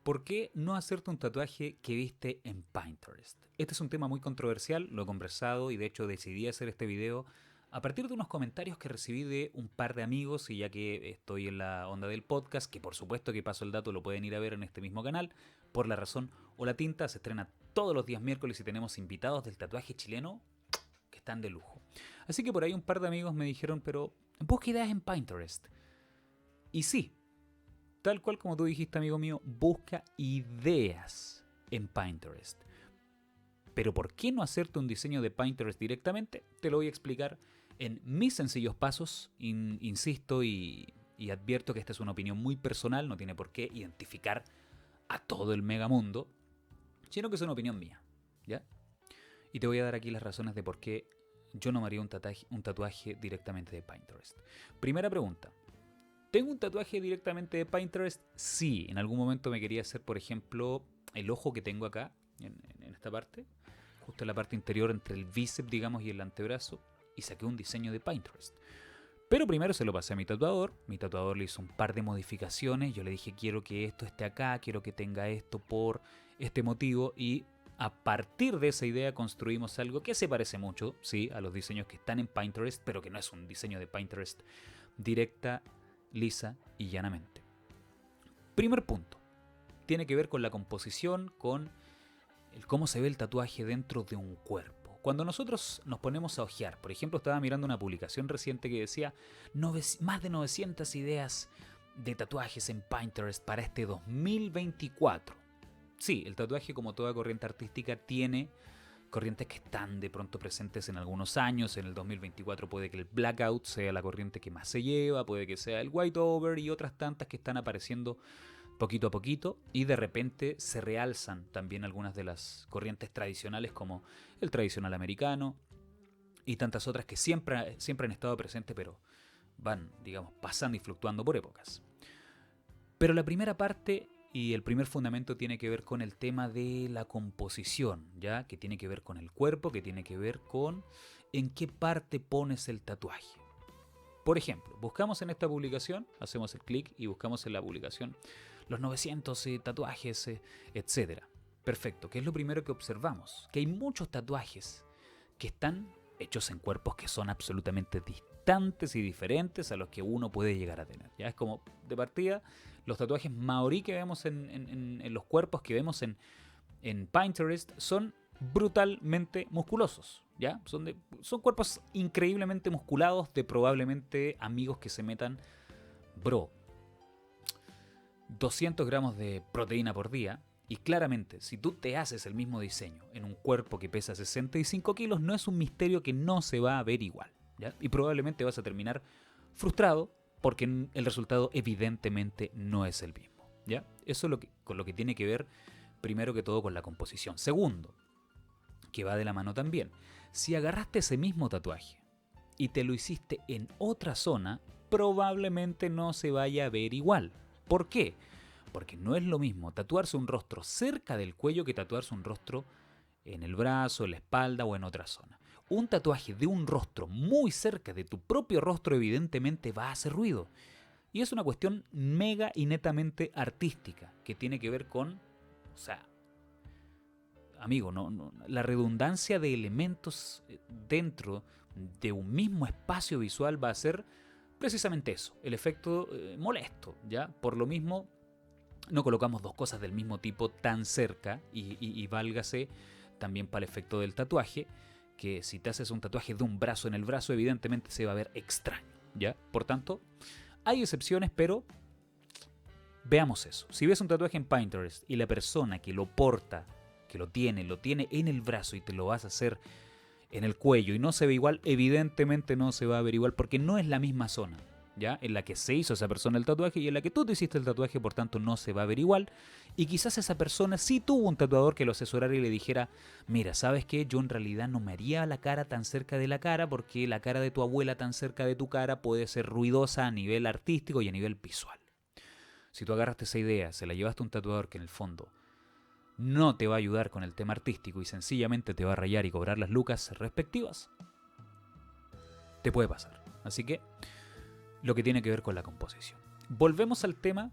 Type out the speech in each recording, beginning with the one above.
¿Por qué no hacerte un tatuaje que viste en Pinterest? Este es un tema muy controversial, lo he conversado y de hecho decidí hacer este video a partir de unos comentarios que recibí de un par de amigos y ya que estoy en la onda del podcast, que por supuesto que paso el dato, lo pueden ir a ver en este mismo canal, por La Razón o La Tinta, se estrena todos los días miércoles y tenemos invitados del tatuaje chileno que están de lujo. Así que por ahí un par de amigos me dijeron, pero busca ideas en Pinterest. Y sí, tal cual como tú dijiste, amigo mío, busca ideas en Pinterest. Pero ¿por qué no hacerte un diseño de Pinterest directamente? Te lo voy a explicar en mis sencillos pasos. Insisto y advierto que esta es una opinión muy personal, no tiene por qué identificar a todo el megamundo, sino que es una opinión mía, ¿ya? Y te voy a dar aquí las razones de por qué yo no me haría un tatuaje directamente de Pinterest. Primera pregunta. ¿Tengo un tatuaje directamente de Pinterest? Sí, en algún momento me quería hacer, por ejemplo, el ojo que tengo acá, en esta parte, justo en la parte interior entre el bíceps, digamos, y el antebrazo, y saqué un diseño de Pinterest. Pero primero se lo pasé a mi tatuador le hizo un par de modificaciones, yo le dije quiero que esto esté acá, quiero que tenga esto por este motivo, y a partir de esa idea construimos algo que se parece mucho, sí, a los diseños que están en Pinterest, pero que no es un diseño de Pinterest directa, lisa y llanamente. Primer punto, tiene que ver con la composición, con el cómo se ve el tatuaje dentro de un cuerpo. Cuando nosotros nos ponemos a hojear, por ejemplo, estaba mirando una publicación reciente que decía más de 900 ideas de tatuajes en Pinterest para este 2024. Sí, el tatuaje, como toda corriente artística, tiene corrientes que están de pronto presentes en algunos años. En el 2024 puede que el blackout sea la corriente que más se lleva, puede que sea el white over y otras tantas que están apareciendo poquito a poquito, y de repente se realzan también algunas de las corrientes tradicionales como el tradicional americano y tantas otras que siempre han estado presentes, pero van, digamos, pasando y fluctuando por épocas. Pero la primera parte y el primer fundamento tiene que ver con el tema de la composición, ¿ya? Que tiene que ver con el cuerpo, que tiene que ver con en qué parte pones el tatuaje. Por ejemplo, buscamos en esta publicación, hacemos el clic y buscamos en la publicación los 900 tatuajes, etc. Perfecto, ¿qué es lo primero que observamos? Que hay muchos tatuajes que están hechos en cuerpos que son absolutamente distantes y diferentes a los que uno puede llegar a tener. Ya es como, de partida, los tatuajes maorí que vemos en los cuerpos que vemos en Pinterest son brutalmente musculosos, ¿ya? Son cuerpos increíblemente musculados de probablemente amigos que se metan, bro, 200 gramos de proteína por día. Y claramente, si tú te haces el mismo diseño en un cuerpo que pesa 65 kilos, no es un misterio que no se va a ver igual, ¿ya? Y probablemente vas a terminar frustrado porque el resultado evidentemente no es el mismo, ¿ya? Eso es con lo que tiene que ver, primero que todo, con la composición. Segundo, que va de la mano también. Si agarraste ese mismo tatuaje y te lo hiciste en otra zona, probablemente no se vaya a ver igual. ¿Por qué? Porque no es lo mismo tatuarse un rostro cerca del cuello que tatuarse un rostro en el brazo, en la espalda o en otra zona. Un tatuaje de un rostro muy cerca de tu propio rostro evidentemente va a hacer ruido. Y es una cuestión mega y netamente artística que tiene que ver con, o sea, amigo, la redundancia de elementos dentro de un mismo espacio visual va a ser precisamente eso, el efecto molesto, ¿ya? Por lo mismo, no colocamos dos cosas del mismo tipo tan cerca y válgase también para el efecto del tatuaje, que si te haces un tatuaje de un brazo en el brazo, evidentemente se va a ver extraño, ¿ya? Por tanto, hay excepciones, pero veamos eso. Si ves un tatuaje en Pinterest y la persona que lo porta, que lo tiene en el brazo y te lo vas a hacer en el cuello y no se ve igual, evidentemente no se va a ver igual porque no es la misma zona, ¿ya? En la que se hizo esa persona el tatuaje y en la que tú te hiciste el tatuaje, por tanto no se va a ver igual. Y quizás esa persona sí tuvo un tatuador que lo asesorara y le dijera, mira, ¿sabes qué? Yo en realidad no me haría la cara tan cerca de la cara porque la cara de tu abuela tan cerca de tu cara puede ser ruidosa a nivel artístico y a nivel visual. Si tú agarraste esa idea, se la llevaste a un tatuador que en el fondo no te va a ayudar con el tema artístico y sencillamente te va a rayar y cobrar las lucas respectivas, te puede pasar. Así que, lo que tiene que ver con la composición. Volvemos al tema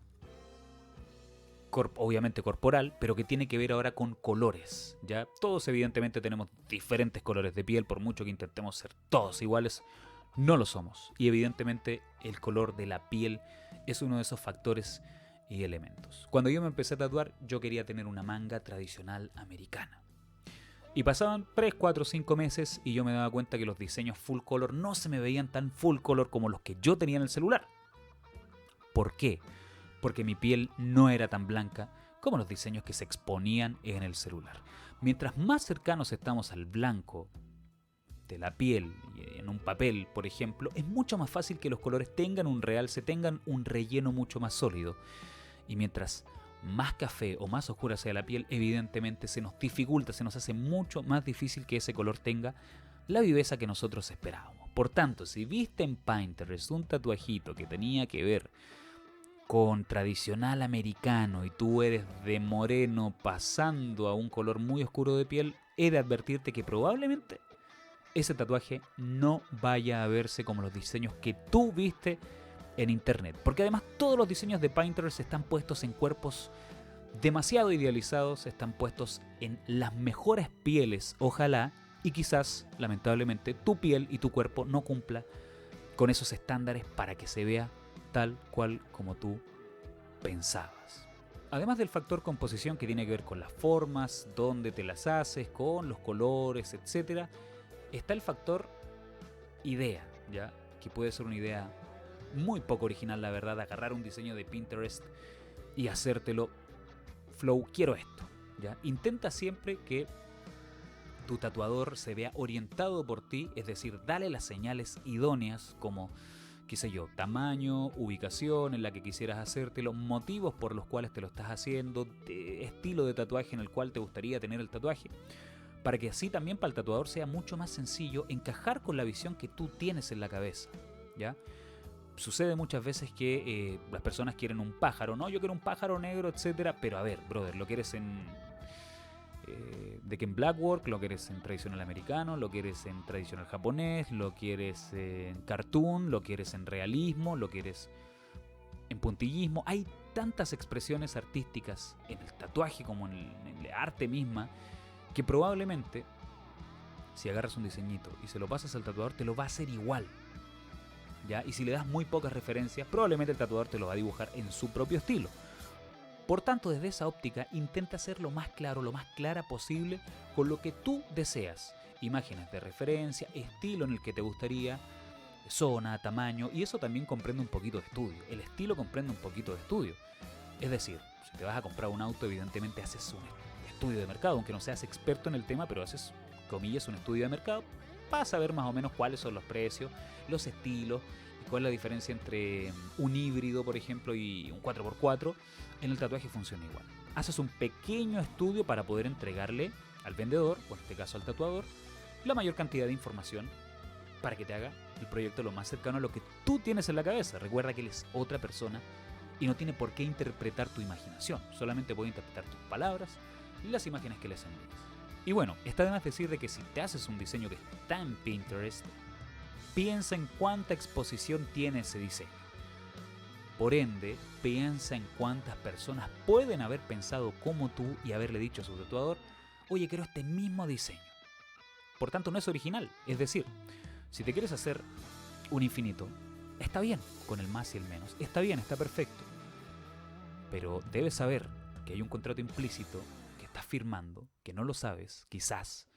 obviamente corporal, pero que tiene que ver ahora con colores, ¿ya? Todos evidentemente tenemos diferentes colores de piel, por mucho que intentemos ser todos iguales, no lo somos. Y evidentemente el color de la piel es uno de esos factores y elementos. Cuando yo me empecé a tatuar, yo quería tener una manga tradicional americana. Y pasaban 3, 4, 5 meses y yo me daba cuenta que los diseños full color no se me veían tan full color como los que yo tenía en el celular. ¿Por qué? Porque mi piel no era tan blanca como los diseños que se exponían en el celular. Mientras más cercanos estamos al blanco de la piel en un papel, por ejemplo, es mucho más fácil que los colores tengan un realce, tengan un relleno mucho más sólido. Y mientras más café o más oscura sea la piel, evidentemente se nos dificulta, se nos hace mucho más difícil que ese color tenga la viveza que nosotros esperábamos. Por tanto, si viste en Pinterest un tatuajito que tenía que ver con tradicional americano y tú eres de moreno pasando a un color muy oscuro de piel, he de advertirte que probablemente ese tatuaje no vaya a verse como los diseños que tú viste en internet. Porque además todos los diseños de Pinterest están puestos en cuerpos demasiado idealizados, están puestos en las mejores pieles, ojalá, y quizás, lamentablemente, tu piel y tu cuerpo no cumpla con esos estándares para que se vea tal cual como tú pensabas. Además del factor composición que tiene que ver con las formas, dónde te las haces, con los colores, etc., está el factor idea, ¿ya? Que puede ser una idea muy poco original, la verdad, agarrar un diseño de Pinterest y hacértelo flow, quiero esto, ¿ya? Intenta siempre que tu tatuador se vea orientado por ti, es decir, dale las señales idóneas como, qué sé yo, tamaño, ubicación en la que quisieras hacértelo, motivos por los cuales te lo estás haciendo, estilo de tatuaje en el cual te gustaría tener el tatuaje, para que así también para el tatuador sea mucho más sencillo encajar con la visión que tú tienes en la cabeza, ¿ya? Sucede muchas veces que las personas quieren un pájaro, ¿no? Yo quiero un pájaro negro, etcétera, pero a ver, brother, lo quieres de que en Blackwork, lo quieres en tradicional americano, lo quieres en tradicional japonés, lo quieres en cartoon, lo quieres en realismo, lo quieres en puntillismo. Hay tantas expresiones artísticas en el tatuaje como en el arte misma que probablemente si agarras un diseñito y se lo pasas al tatuador te lo va a hacer igual, ¿ya? Y si le das muy pocas referencias, probablemente el tatuador te lo va a dibujar en su propio estilo. Por tanto, desde esa óptica, intenta ser lo más claro, lo más clara posible con lo que tú deseas. Imágenes de referencia, estilo en el que te gustaría, zona, tamaño, y eso también comprende un poquito de estudio. El estilo comprende un poquito de estudio. Es decir, si te vas a comprar un auto, evidentemente haces un estudio de mercado, aunque no seas experto en el tema, pero haces, comillas, un estudio de mercado para saber más o menos cuáles son los precios, los estilos, y cuál es la diferencia entre un híbrido, por ejemplo, y un 4x4. En el tatuaje funciona igual. Haces un pequeño estudio para poder entregarle al vendedor, o en este caso al tatuador, la mayor cantidad de información para que te haga el proyecto lo más cercano a lo que tú tienes en la cabeza. Recuerda que él es otra persona y no tiene por qué interpretar tu imaginación, solamente puede interpretar tus palabras y las imágenes que les envíes. Y bueno, está de más decir de que si te haces un diseño que está en Pinterest, piensa en cuánta exposición tiene ese diseño. Por ende, piensa en cuántas personas pueden haber pensado como tú y haberle dicho a su tatuador, oye, quiero este mismo diseño. Por tanto, no es original. Es decir, si te quieres hacer un infinito, está bien con el más y el menos. Está bien, está perfecto. Pero debes saber que hay un contrato implícito que estás firmando, que no lo sabes, quizás,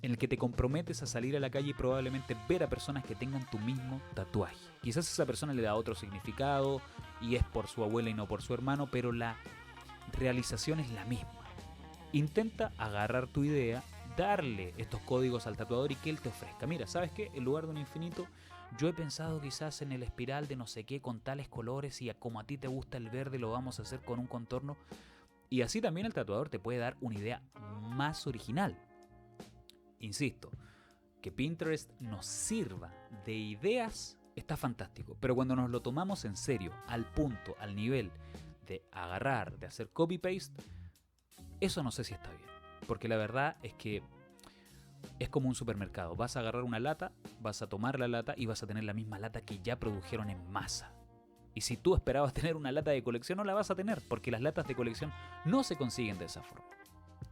en el que te comprometes a salir a la calle y probablemente ver a personas que tengan tu mismo tatuaje. Quizás esa persona le da otro significado y es por su abuela y no por su hermano, pero la realización es la misma. Intenta agarrar tu idea, darle estos códigos al tatuador y que él te ofrezca. Mira, ¿sabes qué? En lugar de un infinito, yo he pensado quizás en el espiral de no sé qué con tales colores y como a ti te gusta el verde lo vamos a hacer con un contorno. Y así también el tatuador te puede dar una idea más original. Insisto, que Pinterest nos sirva de ideas está fantástico, pero cuando nos lo tomamos en serio, al punto, al nivel de agarrar, de hacer copy-paste, eso no sé si está bien, porque la verdad es que es como un supermercado. Vas a agarrar una lata, vas a tomar la lata y vas a tener la misma lata que ya produjeron en masa. Y si tú esperabas tener una lata de colección, no la vas a tener, porque las latas de colección no se consiguen de esa forma.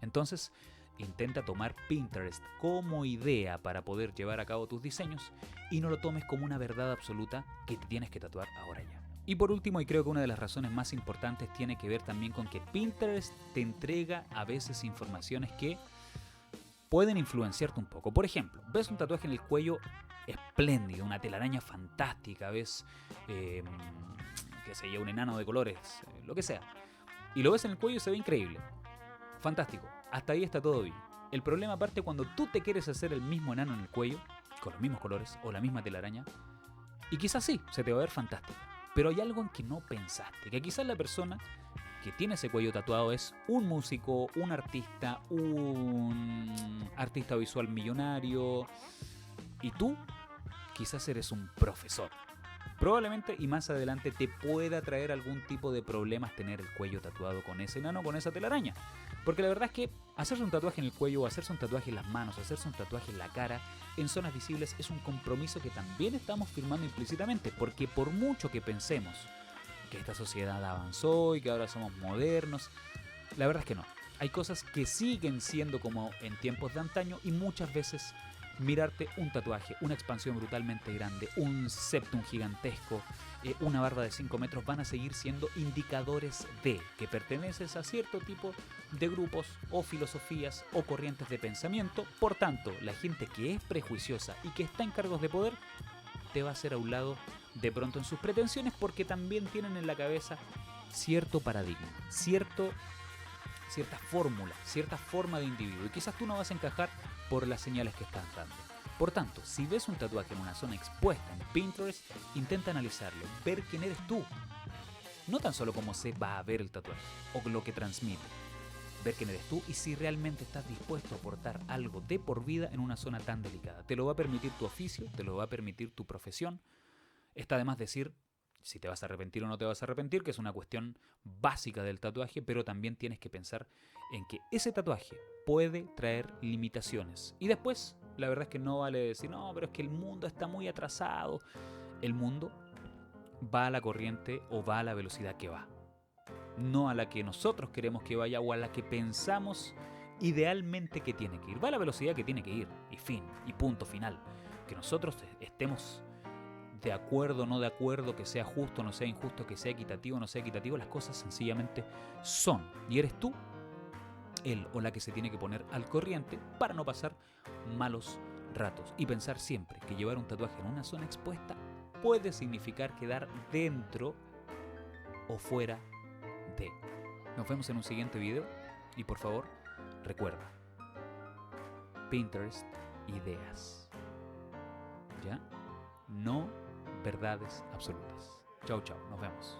Entonces, intenta tomar Pinterest como idea para poder llevar a cabo tus diseños y no lo tomes como una verdad absoluta que te tienes que tatuar ahora ya. Y por último, y creo que una de las razones más importantes tiene que ver también con que Pinterest te entrega a veces informaciones que pueden influenciarte un poco. Por ejemplo, ves un tatuaje en el cuello espléndido, una telaraña fantástica, ves, qué sé yo, un enano de colores, lo que sea, y lo ves en el cuello y se ve increíble. Fantástico, hasta ahí está todo bien. El problema parte cuando tú te quieres hacer el mismo enano en el cuello, con los mismos colores o la misma telaraña, y quizás sí, se te va a ver fantástico. Pero hay algo en que no pensaste, que quizás la persona que tiene ese cuello tatuado es un músico, un artista visual millonario, y tú quizás eres un profesor. Probablemente y más adelante te pueda traer algún tipo de problemas tener el cuello tatuado con ese enano, con esa telaraña. Porque la verdad es que hacerse un tatuaje en el cuello, hacerse un tatuaje en las manos, hacerse un tatuaje en la cara, en zonas visibles, es un compromiso que también estamos firmando implícitamente. Porque por mucho que pensemos que esta sociedad avanzó y que ahora somos modernos, la verdad es que no. Hay cosas que siguen siendo como en tiempos de antaño y muchas veces mirarte un tatuaje, una expansión brutalmente grande, un septum gigantesco, una barba de 5 metros van a seguir siendo indicadores de que perteneces a cierto tipo de grupos o filosofías o corrientes de pensamiento. Por tanto, la gente que es prejuiciosa y que está en cargos de poder te va a hacer a un lado de pronto en sus pretensiones porque también tienen en la cabeza cierto paradigma, cierta fórmula, cierta forma de individuo y quizás tú no vas a encajar por las señales que estás dando. Por tanto, si ves un tatuaje en una zona expuesta en Pinterest, intenta analizarlo, ver quién eres tú. No tan solo cómo se va a ver el tatuaje o lo que transmite. Ver quién eres tú y si realmente estás dispuesto a aportar algo de por vida en una zona tan delicada. Te lo va a permitir tu oficio, te lo va a permitir tu profesión. Está de más decir si te vas a arrepentir o no te vas a arrepentir, que es una cuestión básica del tatuaje, pero también tienes que pensar en que ese tatuaje puede traer limitaciones. Y después, la verdad es que no vale decir, no, pero es que el mundo está muy atrasado. El mundo va a la corriente o va a la velocidad que va. No a la que nosotros queremos que vaya o a la que pensamos idealmente que tiene que ir. Va a la velocidad que tiene que ir. Y fin, y punto final. Que nosotros estemos de acuerdo, no de acuerdo, que sea justo, no sea injusto, que sea equitativo, no sea equitativo, las cosas sencillamente son. Y eres tú, él o la que se tiene que poner al corriente para no pasar malos ratos. Y pensar siempre que llevar un tatuaje en una zona expuesta puede significar quedar dentro o fuera de. Nos vemos en un siguiente video y por favor, recuerda, Pinterest, ideas. ¿Ya? No verdades absolutas. Chau, chau, nos vemos.